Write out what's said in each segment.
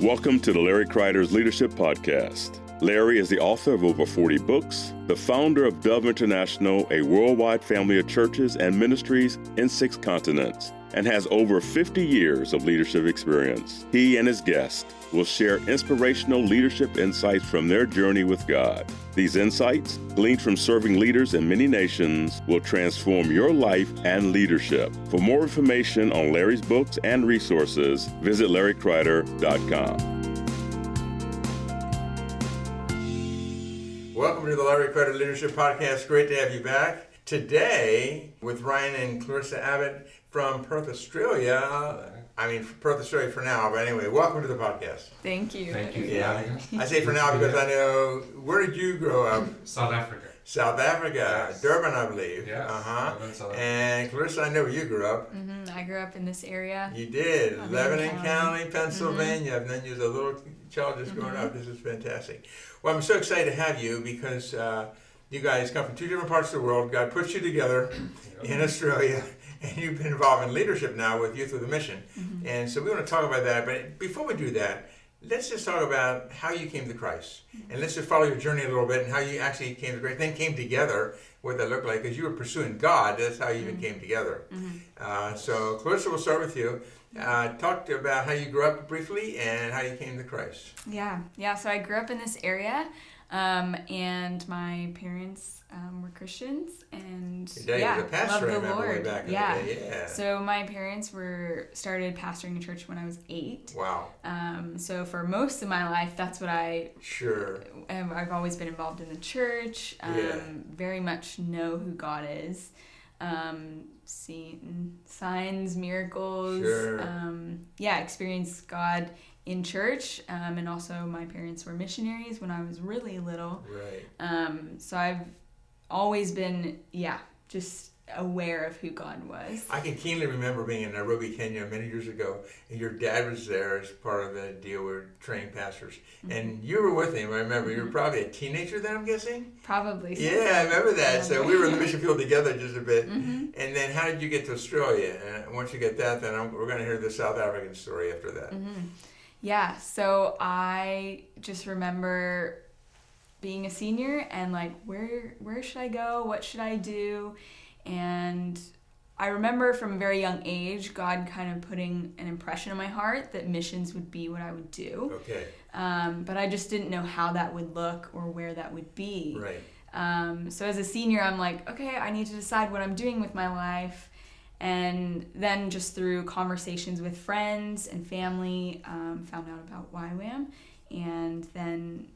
Welcome to the Larry Kreider's Leadership Podcast. Larry is the author of over 40 books, the founder of Dove International, a worldwide family of churches and ministries in 6 continents, and has over 50 years of leadership experience. He and his guests will share inspirational leadership insights from their journey with God. These insights, gleaned from serving leaders in many nations, will transform your life and leadership. For more information on Larry's books and resources, visit LarryKreider.com. Welcome to the Larry Kreider Leadership Podcast. Great to have you back. Today, with Ryan and Clarissa Abbott from Perth, Australia. Perth, Australia for now, but anyway, welcome to the podcast. Thank you. Thank you. Yeah, I say for now because I know, where did you grow up? South Africa. South Africa, Yes. Durban, I believe. Yes. Uh-huh. South Africa. And Clarissa, I know where you grew up. I grew up in this area. You did, Lebanon County. County, Pennsylvania, and then you was a little child just growing up. This is fantastic. Well, I'm so excited to have you because you guys come from 2 different parts of the world. God puts you together in Australia, and you've been involved in leadership now with Youth with a Mission. And so we want to talk about that. But before we do that, let's just talk about how you came to Christ. And let's just follow your journey a little bit and how you actually came to Christ, then came together, what that looked like, because you were pursuing God. That's how you even came together. So Clarissa, we'll start with you. Talk about how you grew up briefly and how you came to Christ. Yeah. So I grew up in this area, and my parents were Christians, and Your dad was a pastor, loved I the remember, way Lord. back in the day. Yeah. So my parents started pastoring a church when I was 8. Wow. So for most of my life, that's what Sure. I've always been involved in the church. Very much know who God is. Seen signs, miracles. Sure. Experienced God in church, and also my parents were missionaries when I was really little. Right. So I've always been, just aware of who God was. I can keenly remember being in Nairobi, Kenya many years ago, and your dad was there as part of the deal with training pastors. And you were with him, I remember. You were probably a teenager then, I'm guessing? Probably. So. Yeah, I remember that. So we were in the mission field together just a bit. And then how did you get to Australia? And once you get that, then we're going to hear the South African story after that. Yeah, so I just remember being a senior and like, where should I go? What should I do? And I remember from a very young age, God kind of putting an impression in my heart that missions would be what I would do. Okay. But I just didn't know how that would look or where that would be. Right. So as a senior, I'm like, okay, I need to decide what I'm doing with my life. And then just through conversations with friends and family, found out about YWAM. And then,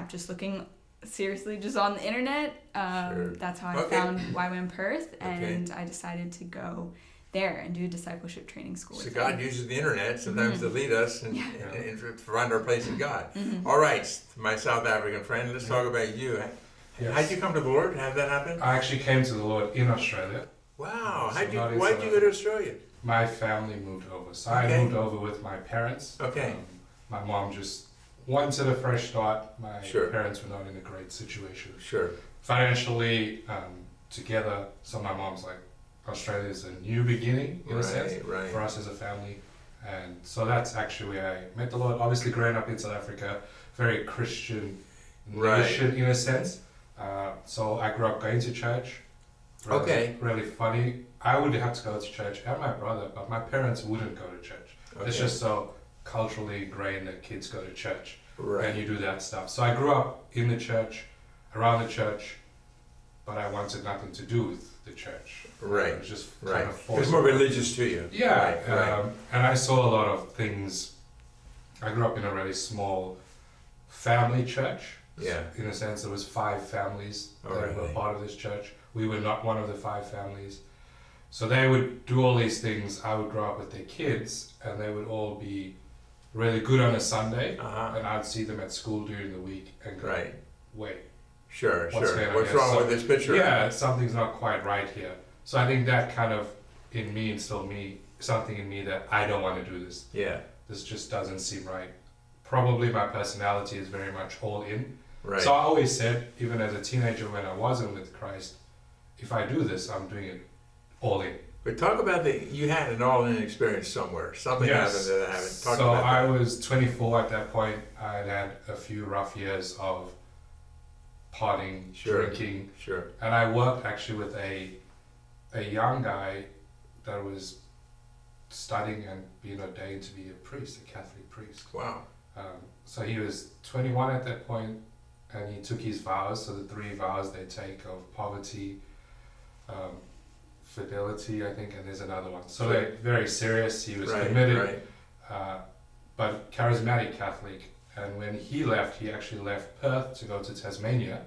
just looking seriously just on the internet. That's how I found YWAM Perth. And I decided to go there and do a discipleship training school. So God uses the internet sometimes to lead us and to find our place in God. All right, my South African friend, let's talk about you. Yes. How'd you come to the Lord? How'd that happen? I actually came to the Lord in Australia. Wow. So Why'd you go to Australia? My family moved over. So I moved over with my parents. Okay. My mom just wanted a fresh start. My Sure. parents were not in a great situation. Sure. Financially, together. So my mom's like, Australia is a new beginning in a sense for us as a family. And so that's actually where I met the Lord. Obviously growing up in South Africa, very Christian nation in a sense. So I grew up going to church. Really funny. I would have to go to church and my brother, but my parents wouldn't go to church. It's just so culturally ingrained that kids go to church and you do that stuff. So I grew up in the church, around the church, but I wanted nothing to do with the church. Right. It was just kind of forced. It was more religious to you. Yeah. And I saw a lot of things. I grew up in a really small family church. Yeah. In a sense, there was 5 families that were part of this church. We were not one of the 5 families. So they would do all these things. I would grow up with their kids, and they would all be really good on a Sunday, and I'd see them at school during the week and go, wait. Sure. What's wrong wrong with this picture? Yeah, something's not quite right here. So I think that kind of, in me, instilled something in me that I don't want to do this. Yeah. This just doesn't seem right. Probably my personality is very much all in. Right. So I always said, even as a teenager when I wasn't with Christ, if I do this, I'm doing it all in. But talk about you had an all-in experience somewhere. Something happened that I haven't talked about. So I was 24 at that point. I had a few rough years of partying, drinking. Sure. And I worked actually with a young guy that was studying and being ordained to be a priest, a Catholic priest. Wow. So he was 21 at that point, and he took his vows. So the 3 vows they take of poverty, fidelity, I think, and there's another one. So they're very serious. He was committed, but charismatic Catholic. And when he left, he actually left Perth to go to Tasmania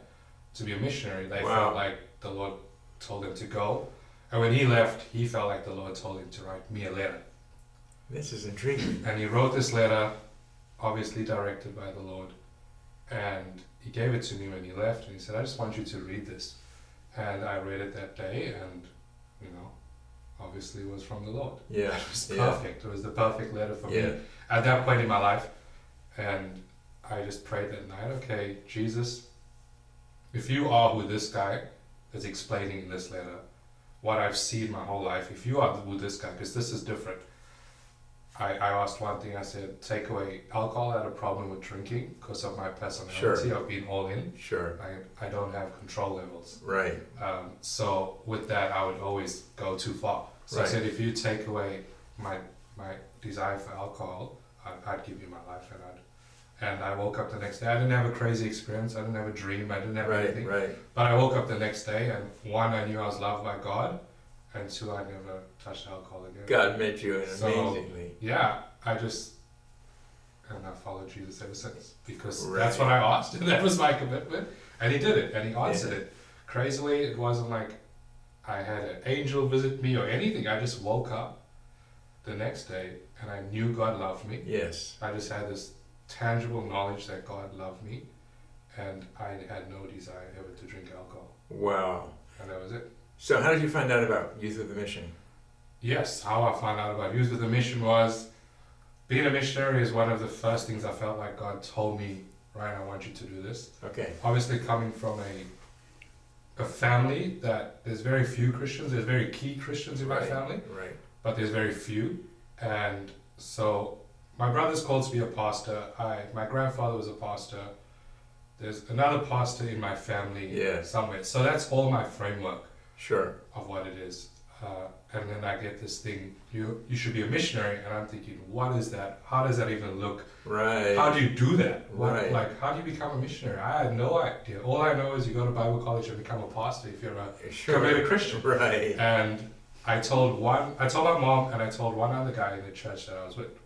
to be a missionary. They felt like the Lord told him to go. And when he left, he felt like the Lord told him to write me a letter. This is intriguing. And he wrote this letter, obviously directed by the Lord. And he gave it to me when he left. And he said, I just want you to read this. And I read it that day, and obviously it was from the Lord. Yeah. It was perfect. It was the perfect letter for me Yeah. at that point in my life. And I just prayed that night, okay, Jesus, if you are who this guy is explaining in this letter, what I've seen my whole life, if you are who this guy, because this is different. I asked one thing, I said, take away alcohol. I had a problem with drinking because of my personality of being all in. Sure. I don't have control levels. Right. So with that, I would always go too far. So I said, if you take away my desire for alcohol, I'd give you my life. And I woke up the next day. I didn't have a crazy experience. I didn't have a dream. I didn't have anything. Right. But I woke up the next day, and 1, I knew I was loved by God, and 2, I never touched alcohol again. God met you amazingly. Yeah, I followed Jesus ever since, because that's what I asked, and that was my commitment, and he did it, and he answered it. Crazily, it wasn't like I had an angel visit me or anything. I just woke up the next day, and I knew God loved me. Yes. I just had this tangible knowledge that God loved me, and I had no desire ever to drink alcohol. Wow. And that was it. So how did you find out about Youth with a Mission? Yes, how I found out about Youth with a Mission was being a missionary is one of the first things I felt like God told me, Ryan, I want you to do this. Okay. Obviously coming from a family that there's very few Christians, there's very key Christians in my family, but there's very few. And so my brother's called to be a pastor. My grandfather was a pastor. There's another pastor in my family somewhere. So that's all my framework of what it is. And then I get this thing, you should be a missionary. And I'm thinking, what is that? How does that even look? Right. How do you do that? Like, how do you become a missionary? I had no idea. All I know is you go to Bible college and become a pastor if you're a committed Christian. Right. And I told my mom, and I told one other guy in the church that I was with.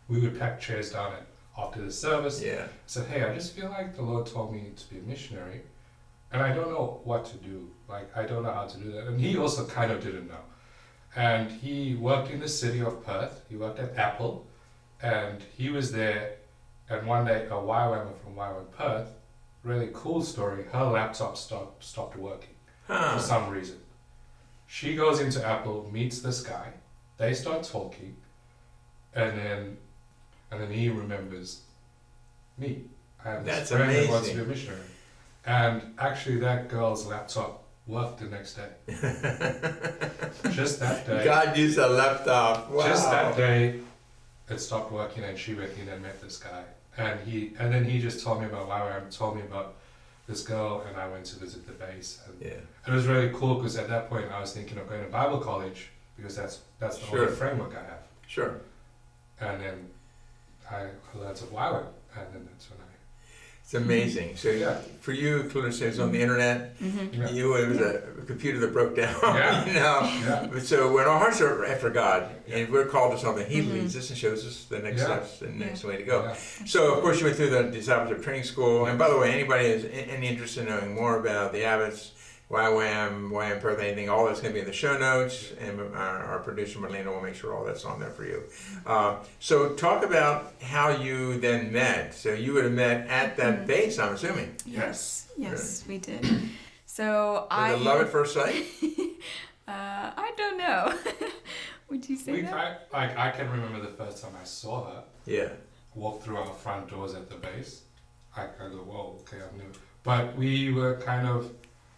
We would pack chairs down after the service. I said, hey, I just feel like the Lord told me to be a missionary, and I don't know what to do. Like, I don't know how to do that. And he also kind of didn't know. And he worked in the city of Perth. He worked at Apple, and he was there. And one day, a YWAM from YWAM Perth, really cool story, her laptop stopped working for some reason. She goes into Apple, meets this guy. They start talking, and then he remembers me. I have this friend that wants to be a missionary. And actually that girl's laptop worked the next day. Just that day. God used a laptop. Wow. Just that day, it stopped working, and she went in and met this guy. And then he just told me about YWAM, told me about this girl, and I went to visit the base. And it was really cool, because at that point I was thinking of going to Bible college, because that's the only framework I have. Sure. And then I learned of YWAM, and then that's when It's amazing. So for you, Clarissa, it was on the internet. Mm-hmm. It was a computer that broke down. So when our hearts are after God, and we're called to something, He leads us and shows us the next steps and the next way to go. So of course you went through the discipleship training school. And by the way, anybody has any interest in knowing more about the Abbotts, YWAM Perth, anything, all that's going to be in the show notes, and our producer Marlena will make sure all that's on there for you. So talk about how you then met. So you would have met at that base, I'm assuming. Yes, we did. So Was it love at first sight? I don't know. Would you say that? I can remember the first time I saw her. Yeah. Walk through our front doors at the base. I go, whoa, okay, I've never. But we were kind of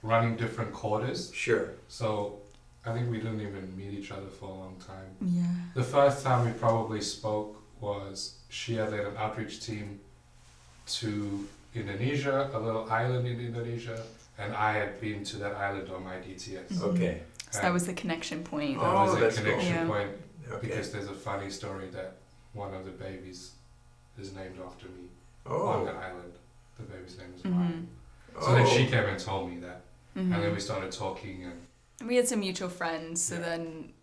running different quarters. Sure. So I think we didn't even meet each other for a long time. Yeah. The first time we probably spoke was she had led an outreach team to Indonesia, a little island in Indonesia, and I had been to that island on my DTS. Mm-hmm. Okay. So that was the connection point. That was a that's connection cool. point Okay. because there's a funny story that one of the babies is named after me on Oh. that island. The baby's name is Mhm. Ryan. So Oh. then she came and told me that, Mhm. and then we started talking, and We had some mutual friends, so Yeah. then.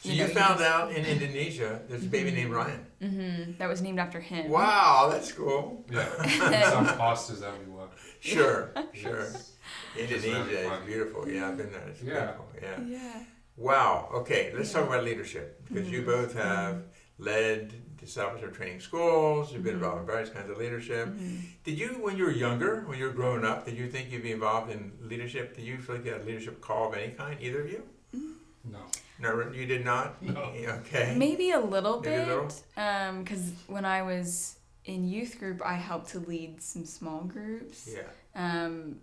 So you found out in Indonesia there's a baby named Ryan. That was named after him. Wow, that's cool. yeah, some pastors that we work. Sure, with. sure. Yes. Indonesia really is funny. beautiful. Yeah, I've been there. It's Yeah. beautiful. Yeah. Yeah. Wow. Okay, let's Yeah. talk about leadership because you Mhm. both have led discipleship training schools. You've been Mhm. involved in various kinds of leadership. Mhm. Did you, when you were younger, when you were growing up, did you think you'd be involved in leadership? Did you feel like you had a leadership call of any kind, either of you? No. No, you did not? No. Okay. Maybe a little Maybe a little? bit, because when I was in youth group, I helped to lead some small groups, Yeah. and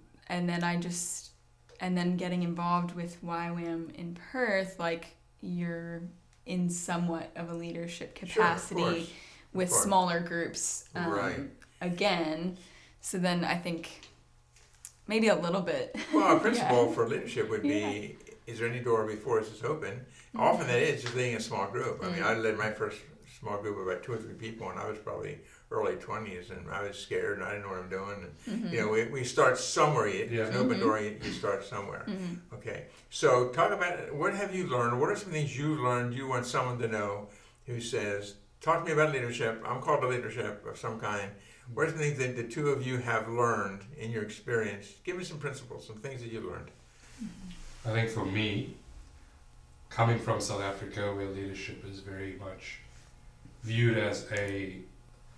then getting involved with YWAM in Perth, like you're in somewhat of a leadership capacity Sure, of course. with Of course. smaller groups, Right. again. So then I think maybe a little bit. Well, a principle Yeah. for leadership would be, is there any door before us that's open? Often that is just leading a small group. I mean, I led my first small group of about 2 or 3 people, and I was probably early 20s, and I was scared, and I didn't know what I'm doing. And, you know, we start somewhere. There's an open door, you start somewhere. Okay. So talk about, what have you learned? What are some things you've learned you want someone to know who says, talk to me about leadership. I'm called to leadership of some kind. What are some things that the two of you have learned in your experience? Give me some principles, some things that you've learned. I think for me, coming from South Africa, where leadership is very much viewed as a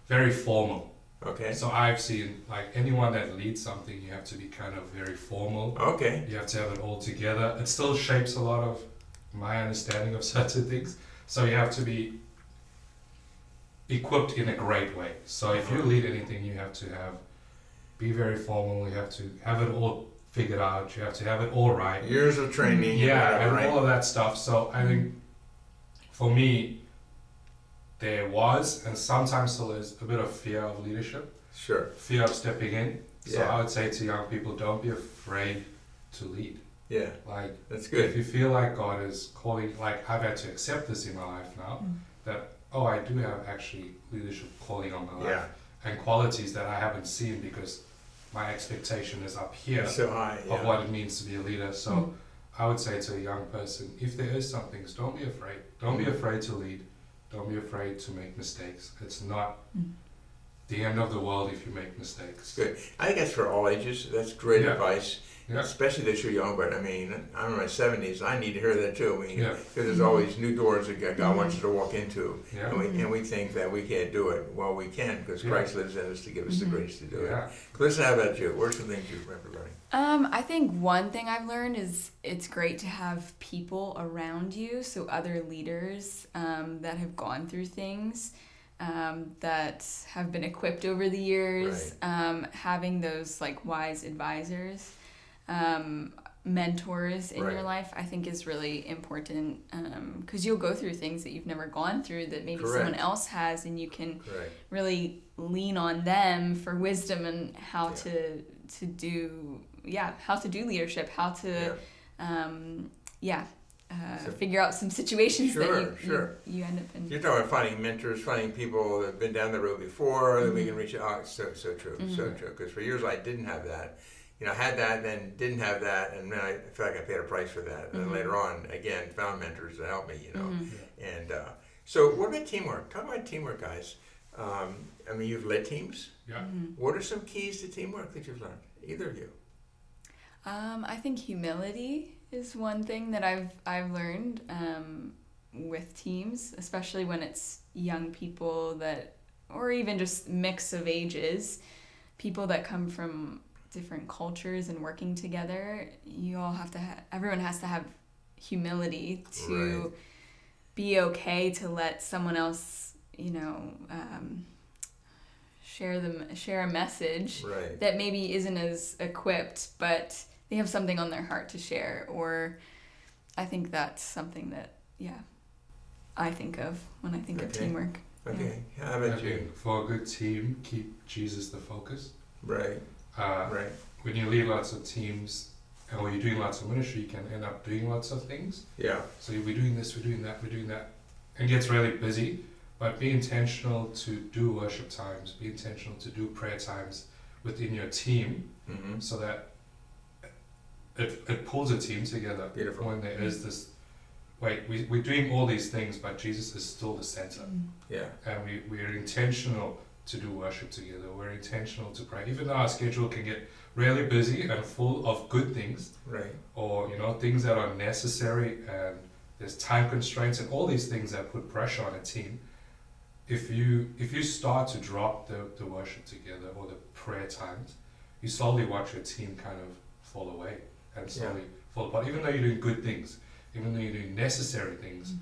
very formal. Okay. So I've seen, like, anyone that leads something, you have to be kind of very formal. Okay. You have to have it all together. It still shapes a lot of my understanding of certain things. So you have to be equipped in a great way. So if you lead anything, you have to be very formal. You have to have it all figured out. You have to have it all right. Years of training. Yeah, and right? all of that stuff. So I think for me, there was and sometimes still is a bit of fear of leadership, Sure. fear of stepping in. So Yeah. I would say to young people, don't be afraid to lead. Yeah. Like, That's if good. you feel like God is calling, like I've had to accept this in my life now, that, oh, I do have actually leadership calling on my life Yeah. and qualities that I haven't seen because my expectation is up here So high. Yeah. of what it means to be a leader. So I would say to a young person, if there is some things, don't be afraid. Don't be afraid to lead. Don't be afraid to make mistakes. It's not the end of the world if you make mistakes. Good. I think that's for all ages. That's great Yeah. advice, Yeah. especially that you're young. But I mean, I'm in my 70s. I need to hear that too. I mean, Yeah. because there's always new doors that God wants you to walk into, Yeah. and we think that we can't do it. Well, we can because Yeah. Christ lives in us to give us the grace to do Yeah. it. Clarissa, how about you? What are some things you remember learning? I think one thing I've learned is it's great to have people around you, so other leaders that have gone through things, that have been equipped over the years, having those like wise advisors, mentors in your life, I think is really important, because you'll go through things that you've never gone through that maybe someone else has, and you can really lean on them for wisdom and how to do leadership, how to figure out some situations that you end up in. You're talking about finding mentors, finding people that have been down the road before that we can reach out. So true, so true. Because for years I didn't have that. You know, I had that, then didn't have that, and then I feel like I paid a price for that. And then later on, again, found mentors to help me. You know, and so what about teamwork? Talk about teamwork, guys. I mean, you've led teams. Yeah. What are some keys to teamwork that you've learned? Either of you. I think humility is one thing that I've learned with teams, especially when it's young people that, or even just mix of ages, people that come from different cultures and working together. You all have to everyone has to have humility to be okay to let someone else, share a message that maybe isn't as equipped, but they have something on their heart to share. Or I think that's something that, I think of when I think of teamwork. Okay. How about you? For a good team, keep Jesus the focus. Right. Right. When you lead lots of teams, or you're doing lots of ministry, you can end up doing lots of things. Yeah. So we're doing this, we're doing that, and it gets really busy. But be intentional to do worship times, be intentional to do prayer times within your team, so that it pulls a team together. Beautiful. When there is this, we're doing all these things, but Jesus is still the center. Yeah. And we're intentional to do worship together. We're intentional to pray. Even though our schedule can get really busy and full of good things, right, or things that are necessary, and there's time constraints and all these things that put pressure on a team. If you start to drop the worship together or the prayer times, you slowly watch your team kind of fall away and slowly fall apart. Even though you're doing good things, even though you're doing necessary things,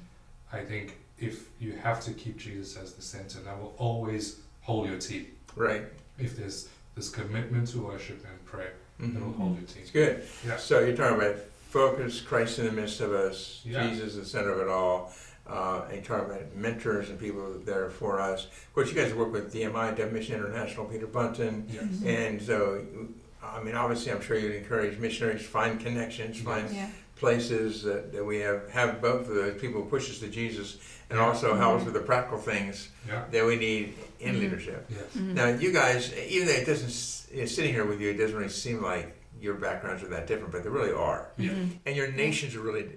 I think if you have to keep Jesus as the center, that will always hold your team. Right. If there's this commitment to worship and prayer, that will hold your team. It's good. Yeah. So you're talking about focus, Christ in the midst of us, Jesus the center of it all. And you're talking about mentors and people there for us. Of course, you guys work with DMI, Dove Mission International, Peter Bunton. Yes. And so, I mean, obviously, I'm sure you'd encourage missionaries to find connections, find places that we have both of those people who push us to Jesus and also help us with the practical things that we need in leadership. Yes. Now, you guys, even though it doesn't, sitting here with you, it doesn't really seem like your backgrounds are that different, but they really are. And your nations are really,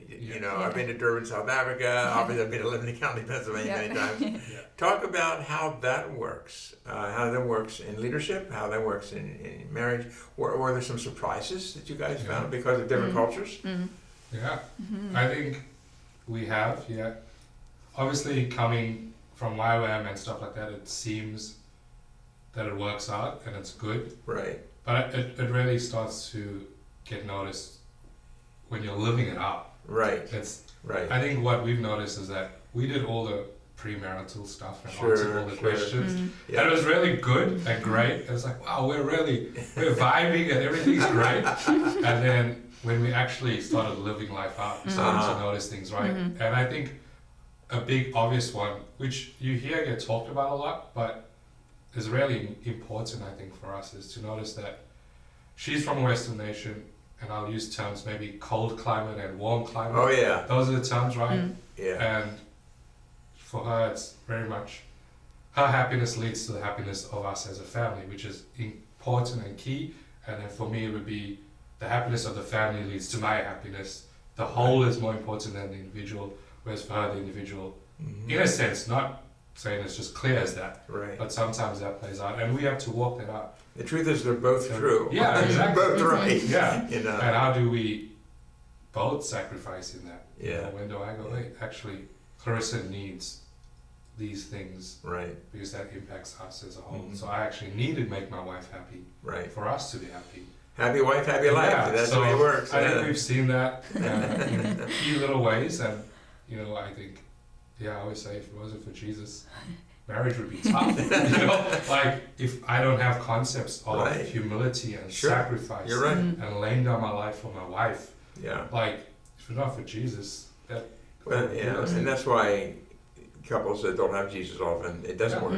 I've been to Durban, South Africa, obviously I've been to Lebanon County, Pennsylvania many times. Talk about how that works, in leadership, how that works in marriage. Were there some surprises that you guys found because of different cultures? Yeah, I think we have, Obviously, coming from YWAM and stuff like that, it seems that it works out and it's good. Right. But it really starts to get noticed when you're living it up. Right. I think what we've noticed is that we did all the premarital stuff and answered all the questions. And it was really good and great. And it's like, wow, we're vibing and everything's great. And then when we actually started living life out, we started to notice things, right? And I think a big obvious one, which you hear get talked about a lot, but is really important, I think, for us, is to notice that she's from a Western nation, and I'll use terms maybe cold climate and warm climate. Oh, yeah. Those are the terms, right? Yeah. And for her, it's very much her happiness leads to the happiness of us as a family, which is important and key. And then for me, it would be the happiness of the family leads to my happiness. The whole is more important than the individual, whereas for her, the individual, in a sense, not saying it's just clear as that, but sometimes that plays out, and we have to walk that out. The truth is they're both true. Yeah, exactly. Both right. Yeah. And how do we both sacrifice in that? Yeah. When do I go, hey, actually, Clarissa needs these things, right? Because that impacts us as a whole. So I actually need to make my wife happy, right? For us to be happy. Happy wife, happy life. That's the way it works. I think we've seen that in a few little ways, and I think. Yeah, I always say if it wasn't for Jesus, marriage would be tough. Like if I don't have concepts of humility and sacrifice and laying down my life for my wife. Yeah. Like if it's not for Jesus, and that's why couples that don't have Jesus often it doesn't work.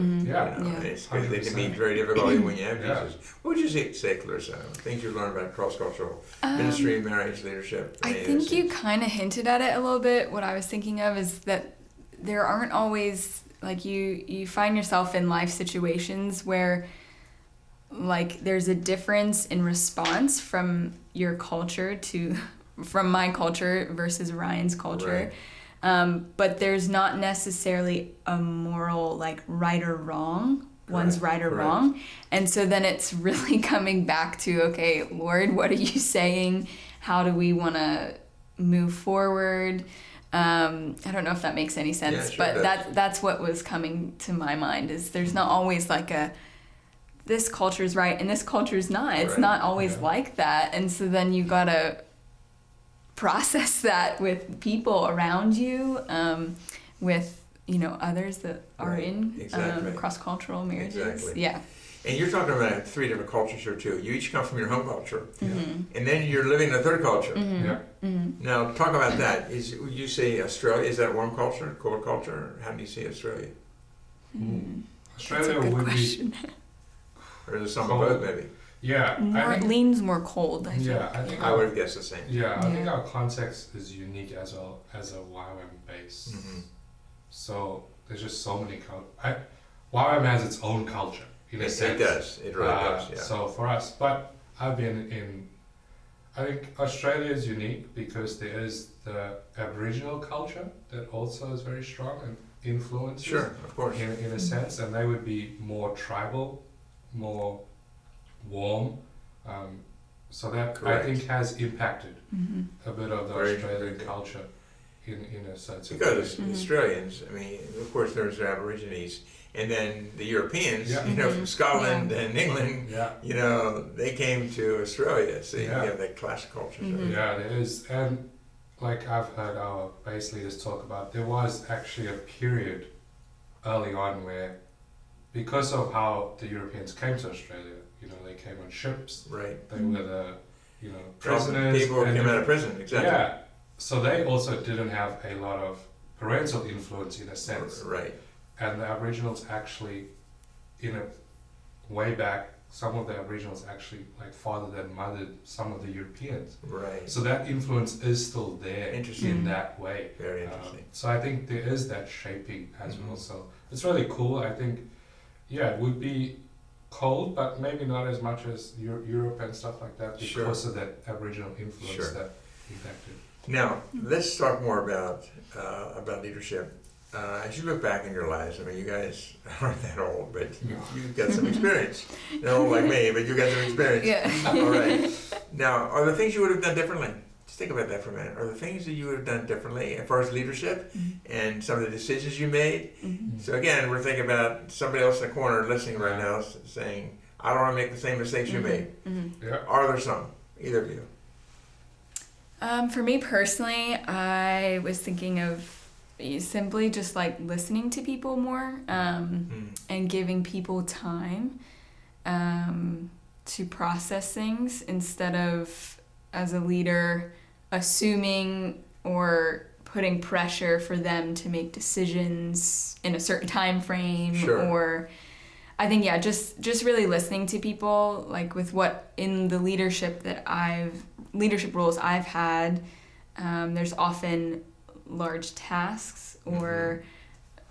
It's because it can be very difficult when you have Jesus. What would you say, Clarissa? Things you learned about cross-cultural ministry, marriage, leadership. I think you kind of hinted at it a little bit. What I was thinking of is that there aren't always, like, you find yourself in life situations where, like, there's a difference in response from your culture from my culture versus Ryan's culture. But there's not necessarily a moral, like, right or wrong. One's right or wrong. And so then it's really coming back to, okay, Lord, what are you saying? How do we want to move forward? I don't know if that makes any sense, but that's what was coming to my mind, is there's not always like this culture's right and this culture's not. It's not always like that. And so then you gotta process that with people around you, with others that are in cross-cultural marriages. Exactly. Yeah. And you're talking about 3 different cultures here too. You each come from your home culture, Mm-hmm. and then you're living in a third culture. Mm-hmm. Yeah. Mm-hmm. Now, talk about that. Would you say Australia, is that warm culture, cold culture? How do you see Australia? Mm. Australia That's a good would question. be Or is it some Cold. of both, maybe? I think, leans more cold, I think. I think I would have guessed the same. I think our context is unique as a YWAM base. Mm-hmm. So there's just so many YWAM has its own culture in a sense. It does. It really does. Yeah. So for us, but I've been in. I think Australia is unique because there is the Aboriginal culture that also is very strong and influences. Sure, of course. In a sense, and they would be more tribal, more warm. So that Correct. I think has impacted Mm-hmm. a bit of the Very Australian good. culture in a sense. Because Mhm. Australians, I mean, of course, there's the Aborigines, and then the Europeans, Yeah. from Mhm. Scotland and England, Yeah, they came to Australia, so you Yeah. have that clash culture. Mhm. yeah, there is, and like I've heard our base leaders talk about, there was actually a period early on where, because of how the Europeans came to Australia, they came on ships, Right. they were the, prisoners. People who and came out of prison, exactly. Yeah, so they also didn't have a lot of parental influence in a sense. Right. And the Aboriginals actually, way back, some of the Aboriginals actually fathered and mothered some of the Europeans. Right. So that influence is still there Interesting. in that way. Very interesting. So I think there is that shaping as Mhm. well. So it's really cool. I think, it would be cold, but maybe not as much as Europe and stuff like that Sure. because of that Aboriginal influence Sure. that impacted. Now, let's talk more about leadership. As you look back in your lives, I mean, you guys aren't that old, but you've got some experience. Not old like me, but you got some experience. Yeah. All right. Now, are there things you would have done differently? Just think about that for a minute. Are there things that you would have done differently as far as leadership and some of the decisions you made? Mm-hmm. So again, we're thinking about somebody else in the corner listening right now saying, I don't want to make the same mistakes you made. Mm-hmm. Yeah. Are there some? Either of you? For me personally, I was thinking of simply just listening to people more and giving people time to process things instead of, as a leader, assuming or putting pressure for them to make decisions in a certain time frame. Sure. Or I think just really listening to people, with what in the leadership roles I've had, there's often large tasks or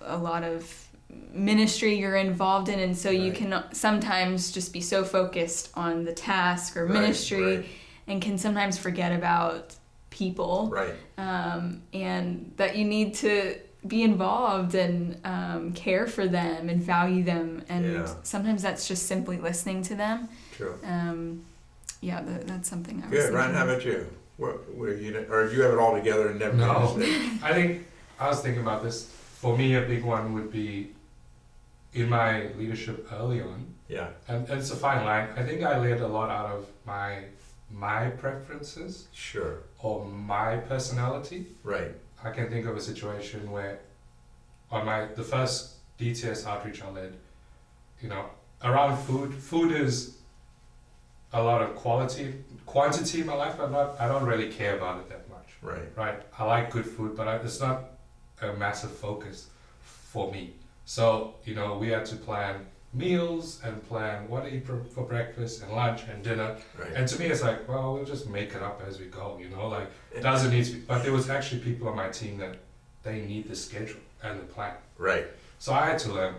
a lot of ministry you're involved in, and so you can sometimes just be so focused on the task or ministry and can sometimes forget about people, Right. and that you need to be involved and care for them and value them, and sometimes that's just simply listening to them. True. That's something I was Good. thinking. Ryan, how about you? Or do you have it all together and never No, noticed it? I think I was thinking about this. For me, a big one would be in my leadership early on, Yeah. and it's a fine line. I think I led a lot out of my preferences Sure. or my personality. Right. I can think of a situation where on the first DTS outreach I led, around food is a lot of quantity in my life, but I don't really care about it that much. Right. I like good food, but it's not a massive focus for me. So, we had to plan meals and plan what to eat for breakfast and lunch and dinner. Right. And to me, it's we'll just make it up as we go, it doesn't need to be. But there was actually people on my team that they need the schedule and the plan. Right. So I had to learn,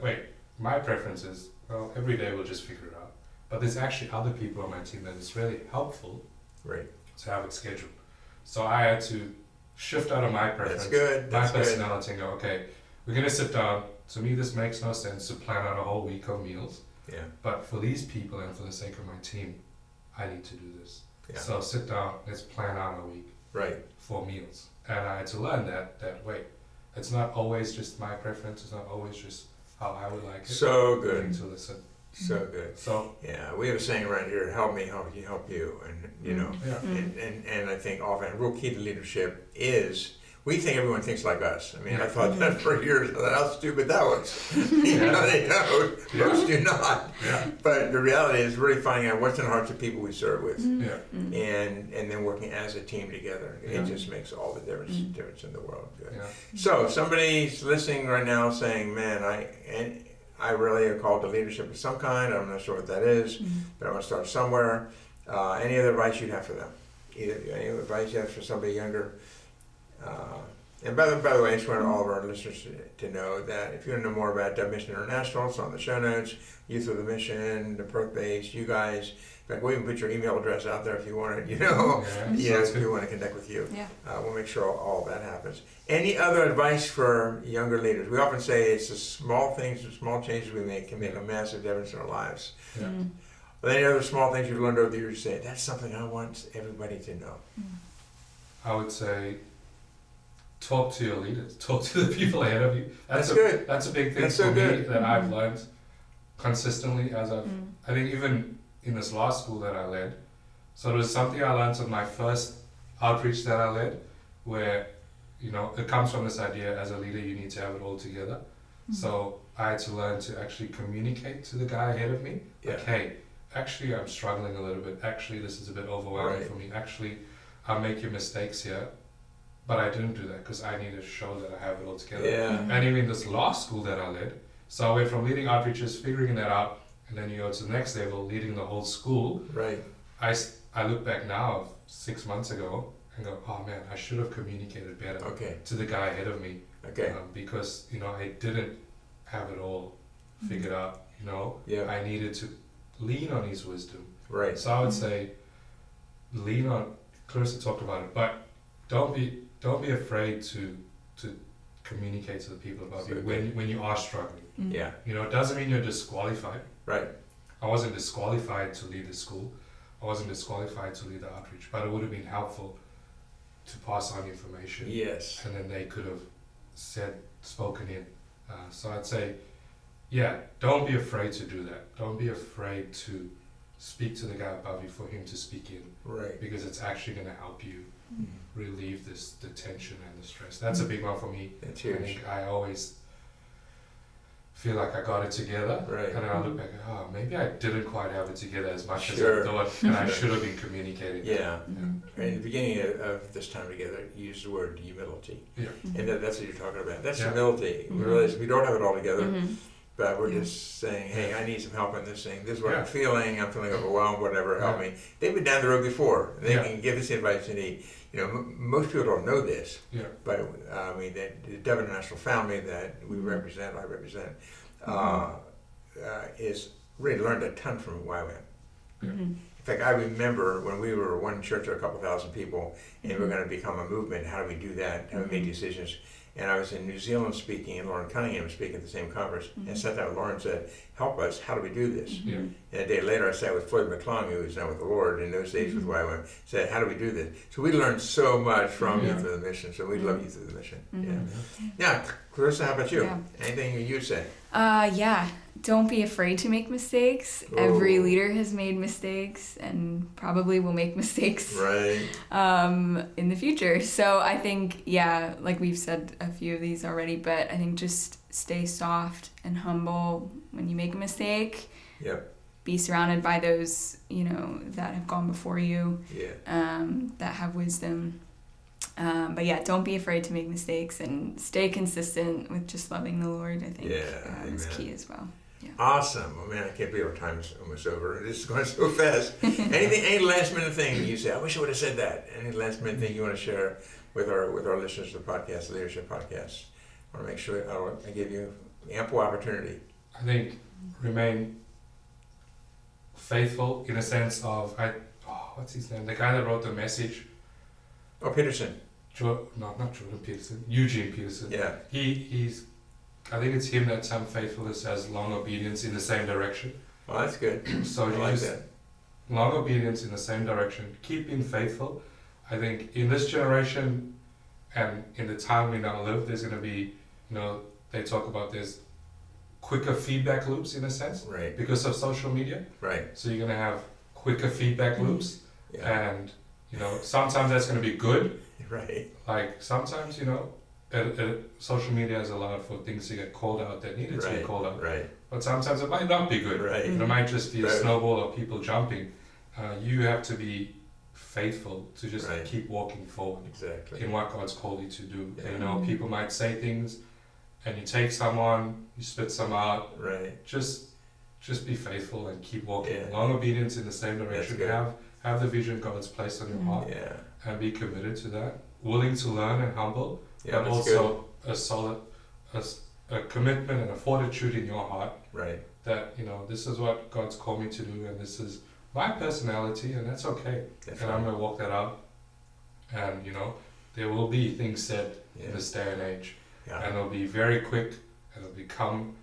my preference is, every day we'll just figure it out. But there's actually other people on my team that it's really helpful to have it scheduled. So I had to shift out of my preference, my personality, and go, okay, we're going to sit down. To me, this makes no sense to plan out a whole week of meals. Yeah. But for these people and for the sake of my team, I need to do this. Yeah. So sit down, let's plan out a week for meals. And I had to learn that it's not always just my preference, it's not always just how I would like it. So good. I need to listen. So good. So yeah, we have a saying around here: "Help me, help you, and yeah. and I think often a real key to leadership is we think everyone thinks like us. I mean, I thought that for years, how stupid that was. They don't. Most do not. Yeah. But the reality is really finding out what's in the hearts of people we serve with, and then working as a team together. It just makes all the difference in the world. Good. Yeah. So somebody's listening right now saying, "Man, I really am called to leadership of some kind. I'm not sure what that is, but I want to start somewhere." Any other advice you'd have for them? Any advice you have for somebody younger? And by the way, I just want all of our listeners to know that if you want to know more about Dove Mission International, it's on the show notes. Youth of the Mission, the Perth base, you guys. In fact, we'll even put your email address out there if you want it. If you want to connect with you. Yeah. We'll make sure all that happens. Any other advice for younger leaders? We often say it's the small things, the small changes we make can make a massive difference in our lives. Yeah. But any other small things you've learned over the years, you say, that's something I want everybody to know? I would say, talk to your leaders. Talk to the people ahead of you. That's good. That's a big thing for me that I've learned consistently I think even in this last school that I led. So it was something I learned on my first outreach that I led, where, it comes from this idea as a leader, you need to have it all together. So I had to learn to actually communicate to the guy ahead of me. Yeah. Like, hey, actually I'm struggling a little bit. Actually, this is a bit overwhelming for me. Actually, I'm making mistakes here. But I didn't do that because I needed to show that I have it all together. Yeah. And even this last school that I led, so I went from leading outreaches, figuring that out, and then you go to the next level, leading the whole school. Right. I look back now, 6 months ago, and go, oh man, I should have communicated better to the guy ahead of me. Okay. Because, I didn't have it all figured out, I needed to lean on his wisdom. Right. So I would say, lean on, Clarissa talked about it, but don't be afraid to communicate to the people above you when you are struggling. Yeah. It doesn't mean you're disqualified. Right. I wasn't disqualified to lead the school. I wasn't disqualified to lead the outreach, but it would have been helpful to pass on information. Yes. And then they could have spoken in. So I'd say, don't be afraid to do that. Don't be afraid to speak to the guy above you for him to speak in. Right. Because it's actually going to help you relieve the tension and the stress. That's a big one for me. That's huge. I think I always feel like I got it together, right. And I look back, maybe I didn't quite have it together as much as I thought, and I should have been communicating. Yeah. Right. In the beginning of this time together, you used the word humility. Yeah. And that's what you're talking about. That's humility. We realize we don't have it all together. But we're just saying, hey, I need some help on this thing. This is what I'm feeling overwhelmed, whatever, help me. They've been down the road before. They can give us the advice you need. Most people don't know this, but the Dove International family that I represent, is really learned a ton from YWAM. In fact, I remember when we were one church of a couple thousand people, and we're going to become a movement. How do we do that? How do we make decisions? And I was in New Zealand speaking, and Lauren Cunningham was speaking at the same conference. And I sat down with Lauren and said, help us, how do we do this? And a day later I sat with Floyd McClung, who was now with the Lord in those days with YWAM, said, how do we do this? So we learned so much from Youth of the Mission, so we love Youth of the Mission. Now, Clarissa, how about you? Anything you'd say? Don't be afraid to make mistakes. Every leader has made mistakes and probably will make mistakes in the future. So I think, like we've said a few of these already, but I think just stay soft and humble when you make a mistake. Yep. Be surrounded by those, that have gone before you, that have wisdom. But don't be afraid to make mistakes and stay consistent with just loving the Lord. I think is key as well. Yeah. Awesome. Well, man, I can't believe our time's almost over. This is going so fast. Any last minute thing you say, I wish I would have said that. Any last minute thing you want to share with our listeners of the podcast, the Leadership Podcast? I want to make sure I give you ample opportunity. I think remain faithful in a sense of, what's his name? The guy that wrote the message. Oh, Peterson. Not Jordan Peterson. Eugene Peterson. Yeah. He's. I think it's him that some faithfulness has long obedience in the same direction. Well, that's good. So you like that. Long obedience in the same direction. Keep being faithful. I think in this generation and in the time we now live, there's going to be, they talk about this quicker feedback loops in a sense. Right. Because of social media. Right. So you're going to have quicker feedback loops. Yeah. And sometimes that's going to be good. Right. Like sometimes, social media has allowed for things to get called out that needed to be called out. Right. But sometimes it might not be good. Right. It might just be a snowball of people jumping. You have to be faithful to just keep walking forward. Exactly. In what God's called you to do. Yeah. People might say things, and you take someone, you spit some out. Right. Just be faithful and keep walking. Yeah. Long obedience in the same direction. Have the vision God's placed on your heart. Yeah. And be committed to that. Willing to learn and humble. Yeah, but also a solid, a commitment and a fortitude in your heart. Right. That this is what God's called me to do, and this is my personality, and that's okay. I'm gonna walk that out. And there will be things said in this day and age, and it'll be very quick, and it'll become,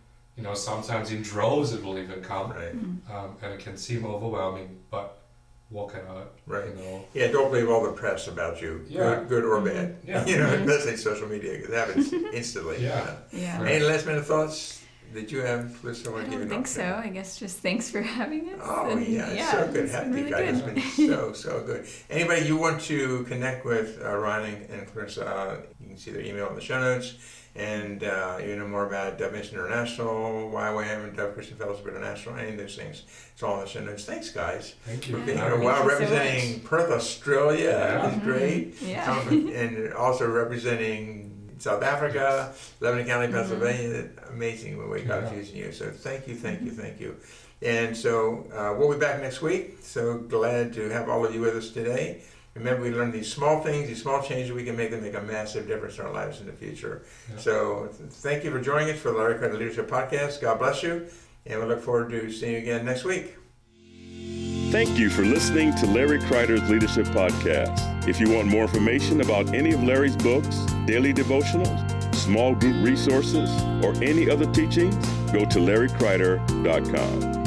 sometimes in droves it will even come, right. And it can seem overwhelming, but walk it out. Right. Yeah, don't believe all the press about you, good or bad. Yeah. Especially social media, because it happens instantly. Yeah. Any last minute thoughts that you have, Clarissa? I don't think so. I guess just thanks for having us. Oh, it's so good having you guys. It's been so good. Anybody you want to connect with Ron and Clarissa, you can see their email in the show notes. And you know more about Dove Mission International, YWAM, and Dove Christian Fellowship International, any of those things. It's all in the show notes. Thanks, guys. Thank you. For being here a while, representing Perth, Australia. That was great. Yeah. And also representing South Africa, Lebanon County, Pennsylvania. Amazing the way God's using you. So thank you. And so we'll be back next week. So glad to have all of you with us today. Remember, we learn these small things, these small changes, we can make them make a massive difference in our lives in the future. Yeah. So thank you for joining us for the Larry Kreider Leadership Podcast. God bless you, and we look forward to seeing you again next week. Thank you for listening to Larry Kreider's Leadership Podcast. If you want more information about any of Larry's books, daily devotionals, small group resources, or any other teachings, go to larrykreider.com.